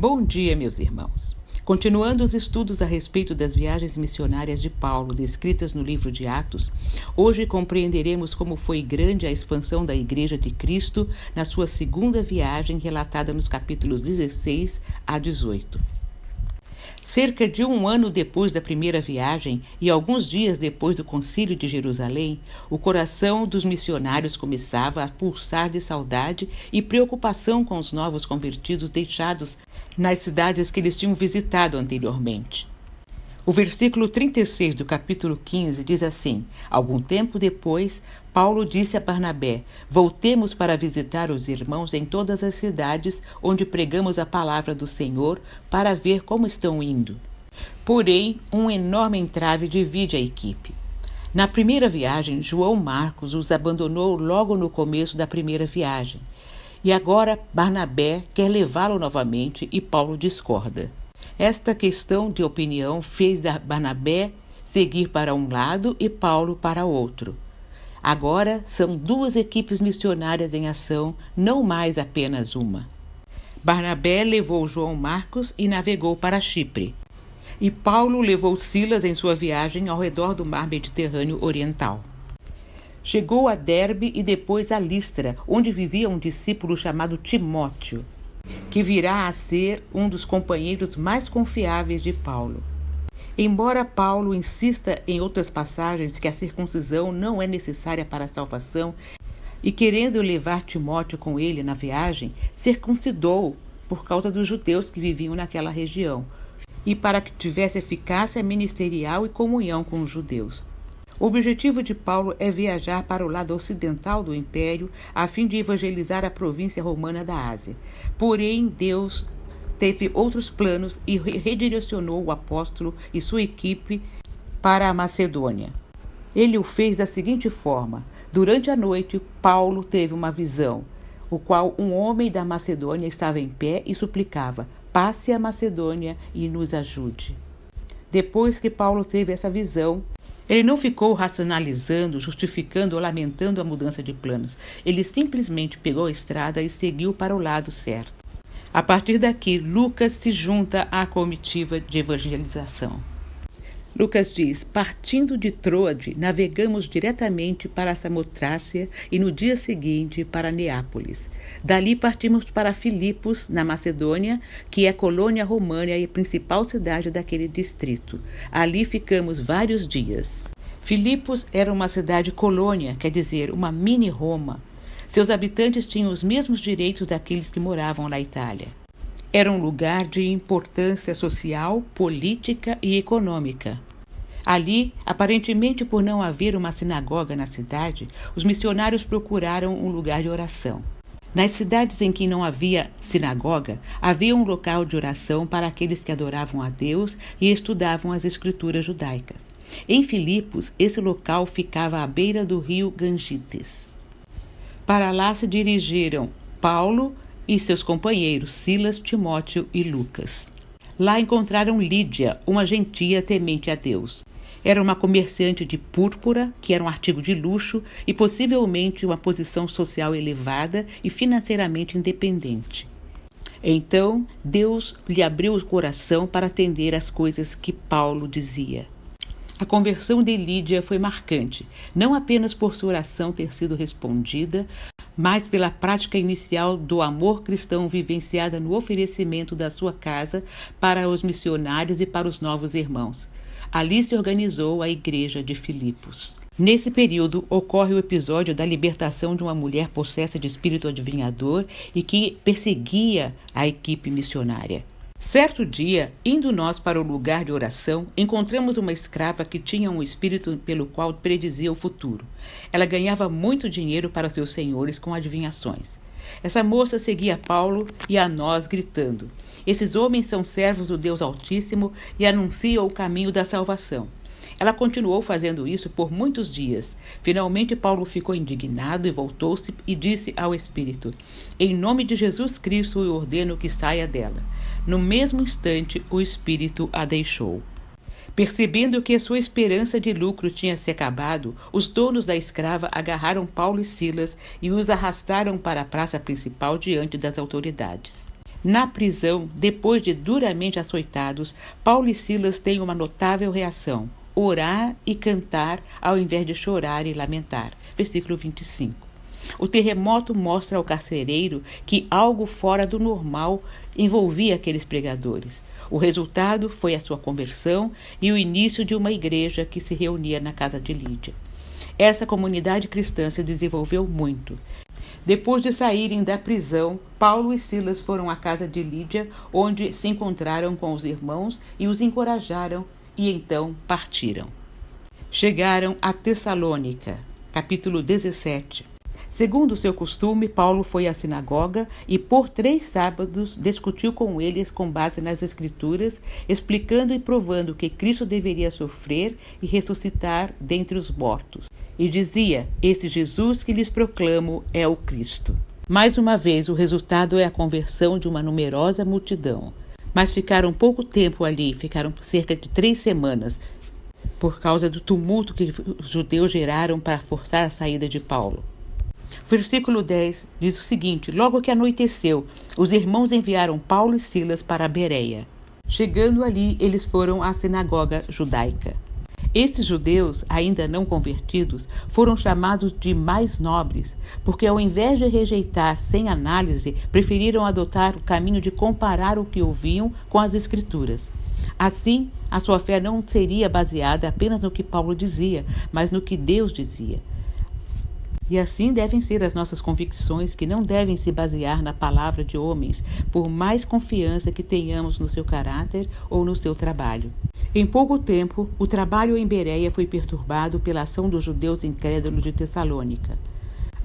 Bom dia, meus irmãos. Continuando os estudos a respeito das viagens missionárias de Paulo, descritas no livro de Atos, hoje compreenderemos como foi grande a expansão da Igreja de Cristo na sua segunda viagem, relatada nos capítulos 16 a 18. Cerca de um ano depois da primeira viagem e alguns dias depois do Concílio de Jerusalém, o coração dos missionários começava a pulsar de saudade e preocupação com os novos convertidos deixados nas cidades que eles tinham visitado anteriormente. O versículo 36 do capítulo 15 diz assim: Algum tempo depois, Paulo disse a Barnabé: Voltemos para visitar os irmãos em todas as cidades onde pregamos a palavra do Senhor, para ver como estão indo. Porém, um enorme entrave divide a equipe. Na primeira viagem, João Marcos os abandonou logo no começo da primeira viagem. E agora Barnabé quer levá-lo novamente e Paulo discorda. Esta questão de opinião fez Barnabé seguir para um lado e Paulo para outro. Agora são duas equipes missionárias em ação, não mais apenas uma. Barnabé levou João Marcos e navegou para Chipre. E Paulo levou Silas em sua viagem ao redor do mar Mediterrâneo Oriental. Chegou a Derbe e depois a Listra, onde vivia um discípulo chamado Timóteo, que virá a ser um dos companheiros mais confiáveis de Paulo. Embora Paulo insista em outras passagens que a circuncisão não é necessária para a salvação, e querendo levar Timóteo com ele na viagem, circuncidou por causa dos judeus que viviam naquela região, e para que tivesse eficácia ministerial e comunhão com os judeus. O objetivo de Paulo é viajar para o lado ocidental do Império, a fim de evangelizar a província romana da Ásia. Porém, Deus teve outros planos e redirecionou o apóstolo e sua equipe para a Macedônia. Ele o fez da seguinte forma: durante a noite, Paulo teve uma visão, o qual um homem da Macedônia estava em pé e suplicava: passe a Macedônia e nos ajude. Depois que Paulo teve essa visão, ele não ficou racionalizando, justificando ou lamentando a mudança de planos. Ele simplesmente pegou a estrada e seguiu para o lado certo. A partir daqui, Lucas se junta à comitiva de evangelização. Lucas diz: partindo de Troade, navegamos diretamente para Samotrácia e no dia seguinte para Neápolis. Dali partimos para Filipos, na Macedônia, que é colônia romana e a principal cidade daquele distrito. Ali ficamos vários dias. Filipos era uma cidade-colônia, quer dizer, uma mini-Roma. Seus habitantes tinham os mesmos direitos daqueles que moravam na Itália. Era um lugar de importância social, política e econômica. Ali, aparentemente por não haver uma sinagoga na cidade, os missionários procuraram um lugar de oração. Nas cidades em que não havia sinagoga, havia um local de oração para aqueles que adoravam a Deus e estudavam as escrituras judaicas. Em Filipos, esse local ficava à beira do rio Gangites. Para lá se dirigiram Paulo e seus companheiros Silas, Timóteo e Lucas. Lá encontraram Lídia, uma gentia temente a Deus. Era uma comerciante de púrpura, que era um artigo de luxo e possivelmente uma posição social elevada e financeiramente independente. Então, Deus lhe abriu o coração para atender às coisas que Paulo dizia. A conversão de Lídia foi marcante, não apenas por sua oração ter sido respondida, mas pela prática inicial do amor cristão vivenciada no oferecimento da sua casa para os missionários e para os novos irmãos. Ali se organizou a Igreja de Filipos. Nesse período, ocorre o episódio da libertação de uma mulher possessa de espírito adivinhador e que perseguia a equipe missionária. Certo dia, indo nós para o lugar de oração, encontramos uma escrava que tinha um espírito pelo qual predizia o futuro. Ela ganhava muito dinheiro para seus senhores com adivinhações. Essa moça seguia Paulo e a nós gritando: esses homens são servos do Deus Altíssimo e anunciam o caminho da salvação. Ela continuou fazendo isso por muitos dias. Finalmente Paulo ficou indignado e voltou-se e disse ao espírito: em nome de Jesus Cristo eu ordeno que saia dela. No mesmo instante o espírito a deixou. Percebendo que a sua esperança de lucro tinha se acabado, os donos da escrava agarraram Paulo e Silas e os arrastaram para a praça principal diante das autoridades. Na prisão, depois de duramente açoitados, Paulo e Silas têm uma notável reação: orar e cantar ao invés de chorar e lamentar. Versículo 25. O terremoto mostra ao carcereiro que algo fora do normal envolvia aqueles pregadores. O resultado foi a sua conversão e o início de uma igreja que se reunia na casa de Lídia. Essa comunidade cristã se desenvolveu muito. Depois de saírem da prisão, Paulo e Silas foram à casa de Lídia, onde se encontraram com os irmãos e os encorajaram, e então partiram. Chegaram a Tessalônica, capítulo 17. Segundo seu costume, Paulo foi à sinagoga e por 3 sábados discutiu com eles com base nas Escrituras, explicando e provando que Cristo deveria sofrer e ressuscitar dentre os mortos. E dizia: esse Jesus que lhes proclamo é o Cristo. Mais uma vez, o resultado é a conversão de uma numerosa multidão. Mas ficaram pouco tempo ali, ficaram cerca de 3 semanas, por causa do tumulto que os judeus geraram para forçar a saída de Paulo. Versículo 10 diz o seguinte: logo que anoiteceu, os irmãos enviaram Paulo e Silas para Bereia. Chegando ali, eles foram à sinagoga judaica. Estes judeus, ainda não convertidos, foram chamados de mais nobres, porque ao invés de rejeitar sem análise, preferiram adotar o caminho de comparar o que ouviam com as Escrituras. Assim, a sua fé não seria baseada apenas no que Paulo dizia, mas no que Deus dizia. E assim devem ser as nossas convicções, que não devem se basear na palavra de homens, por mais confiança que tenhamos no seu caráter ou no seu trabalho. Em pouco tempo, o trabalho em Bereia foi perturbado pela ação dos judeus incrédulos de Tessalônica.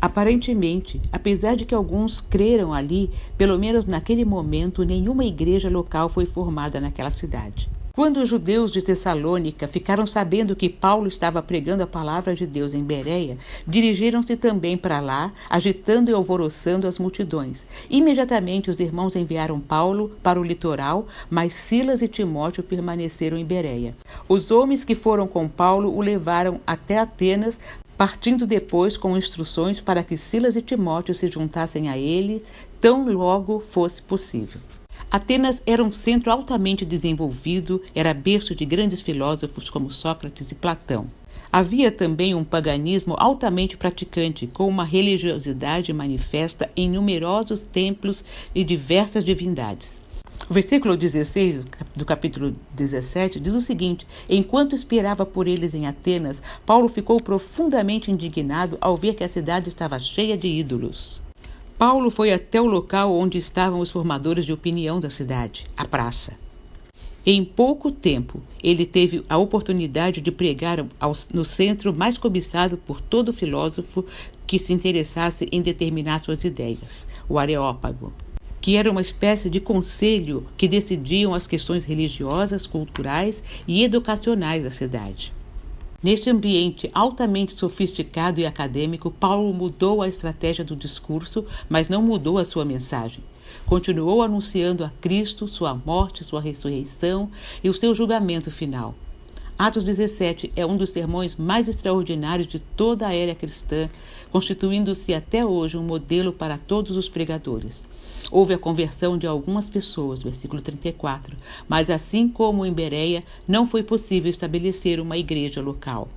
Aparentemente, apesar de que alguns creram ali, pelo menos naquele momento, nenhuma igreja local foi formada naquela cidade. Quando os judeus de Tessalônica ficaram sabendo que Paulo estava pregando a palavra de Deus em Bereia, dirigiram-se também para lá, agitando e alvoroçando as multidões. Imediatamente os irmãos enviaram Paulo para o litoral, mas Silas e Timóteo permaneceram em Bereia. Os homens que foram com Paulo o levaram até Atenas, partindo depois com instruções para que Silas e Timóteo se juntassem a ele, tão logo fosse possível. Atenas era um centro altamente desenvolvido, era berço de grandes filósofos como Sócrates e Platão. Havia também um paganismo altamente praticante, com uma religiosidade manifesta em numerosos templos e diversas divindades. O versículo 16 do capítulo 17 diz o seguinte: enquanto esperava por eles em Atenas, Paulo ficou profundamente indignado ao ver que a cidade estava cheia de ídolos. Paulo foi até o local onde estavam os formadores de opinião da cidade, a praça. Em pouco tempo, ele teve a oportunidade de pregar no centro mais cobiçado por todo filósofo que se interessasse em determinar suas ideias, o Areópago, que era uma espécie de conselho que decidiam as questões religiosas, culturais e educacionais da cidade. Neste ambiente altamente sofisticado e acadêmico, Paulo mudou a estratégia do discurso, mas não mudou a sua mensagem. Continuou anunciando a Cristo, sua morte, sua ressurreição e o seu julgamento final. Atos 17 é um dos sermões mais extraordinários de toda a era cristã, constituindo-se até hoje um modelo para todos os pregadores. Houve a conversão de algumas pessoas, versículo 34, mas assim como em Bereia, não foi possível estabelecer uma igreja local.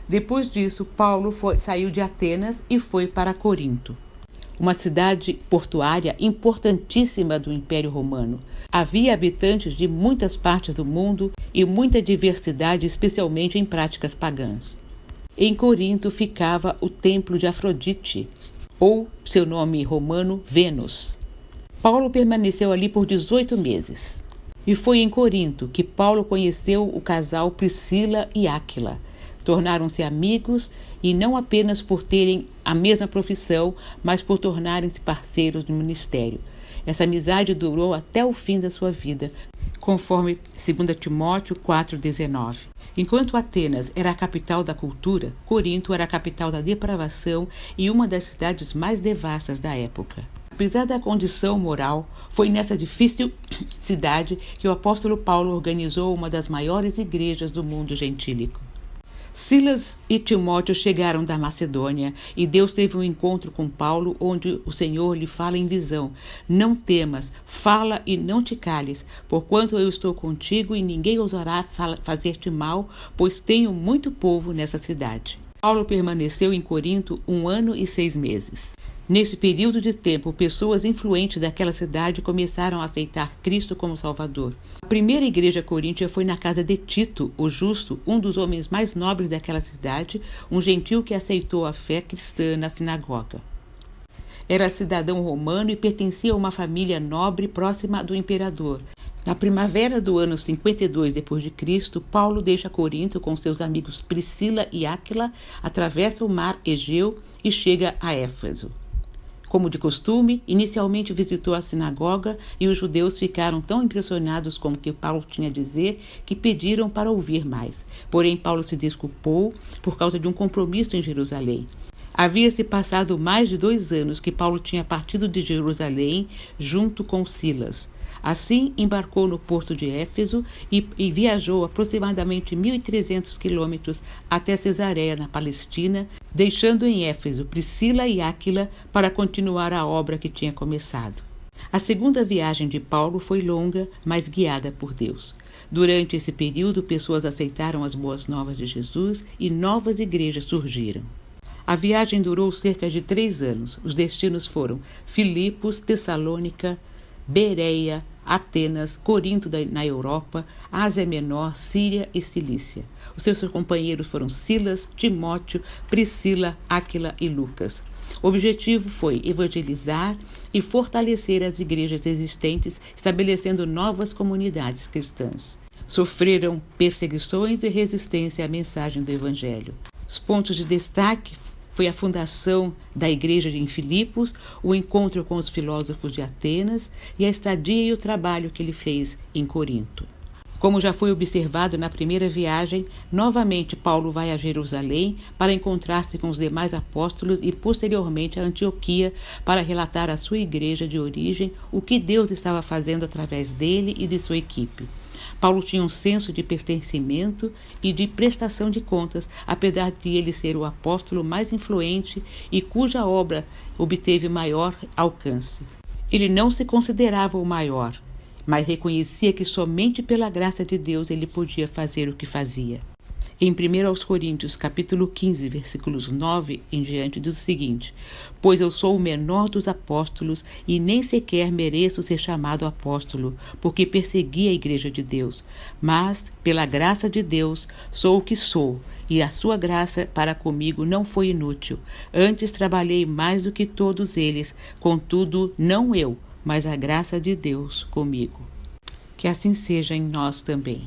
Depois disso, Paulo saiu de Atenas e foi para Corinto, uma cidade portuária importantíssima do Império Romano. Havia habitantes de muitas partes do mundo e muita diversidade, especialmente em práticas pagãs. Em Corinto ficava o templo de Afrodite, ou seu nome romano, Vênus. Paulo permaneceu ali por 18 meses. E foi em Corinto que Paulo conheceu o casal Priscila e Áquila. Tornaram-se amigos, e não apenas por terem a mesma profissão, mas por tornarem-se parceiros do ministério. Essa amizade durou até o fim da sua vida, conforme 2 Timóteo 4,19. Enquanto Atenas era a capital da cultura, Corinto era a capital da depravação e uma das cidades mais devastas da época. Apesar da condição moral, foi nessa difícil cidade que o apóstolo Paulo organizou uma das maiores igrejas do mundo gentílico. Silas e Timóteo chegaram da Macedônia e Deus teve um encontro com Paulo, onde o Senhor lhe fala em visão: não temas, fala e não te cales, porquanto eu estou contigo e ninguém ousará fazer-te mal, pois tenho muito povo nessa cidade. Paulo permaneceu em Corinto 1 ano e 6 meses. Nesse período de tempo, pessoas influentes daquela cidade começaram a aceitar Cristo como Salvador. A primeira igreja coríntia foi na casa de Tito, o justo, um dos homens mais nobres daquela cidade, um gentil que aceitou a fé cristã na sinagoga. Era cidadão romano e pertencia a uma família nobre próxima do imperador. Na primavera do ano 52 d.C., Paulo deixa Corinto com seus amigos Priscila e Áquila, atravessa o mar Egeu e chega a Éfeso. Como de costume, inicialmente visitou a sinagoga e os judeus ficaram tão impressionados com o que Paulo tinha a dizer que pediram para ouvir mais. Porém, Paulo se desculpou por causa de um compromisso em Jerusalém. Havia-se passado mais de 2 anos que Paulo tinha partido de Jerusalém junto com Silas. Assim, embarcou no porto de Éfeso e viajou aproximadamente 1.300 quilômetros até Cesareia, na Palestina, deixando em Éfeso Priscila e Áquila para continuar a obra que tinha começado. A segunda viagem de Paulo foi longa, mas guiada por Deus. Durante esse período, pessoas aceitaram as boas novas de Jesus e novas igrejas surgiram. A viagem durou cerca de 3 anos. Os destinos foram Filipos, Tessalônica, Bereia, Atenas, Corinto na Europa, Ásia Menor, Síria e Cilícia. Os seus companheiros foram Silas, Timóteo, Priscila, Áquila e Lucas. O objetivo foi evangelizar e fortalecer as igrejas existentes, estabelecendo novas comunidades cristãs. Sofreram perseguições e resistência à mensagem do Evangelho. Os pontos de destaque foi a fundação da igreja em Filipos, o encontro com os filósofos de Atenas e a estadia e o trabalho que ele fez em Corinto. Como já foi observado na primeira viagem, novamente Paulo vai a Jerusalém para encontrar-se com os demais apóstolos e posteriormente a Antioquia para relatar à sua igreja de origem o que Deus estava fazendo através dele e de sua equipe. Paulo tinha um senso de pertencimento e de prestação de contas, apesar de ele ser o apóstolo mais influente e cuja obra obteve maior alcance. Ele não se considerava o maior, mas reconhecia que somente pela graça de Deus ele podia fazer o que fazia. Em 1 Coríntios, capítulo 15, versículos 9 em diante, diz o seguinte: pois eu sou o menor dos apóstolos e nem sequer mereço ser chamado apóstolo, porque persegui a igreja de Deus. Mas, pela graça de Deus, sou o que sou, e a sua graça para comigo não foi inútil. Antes trabalhei mais do que todos eles, contudo, não eu, mas a graça de Deus comigo. Que assim seja em nós também.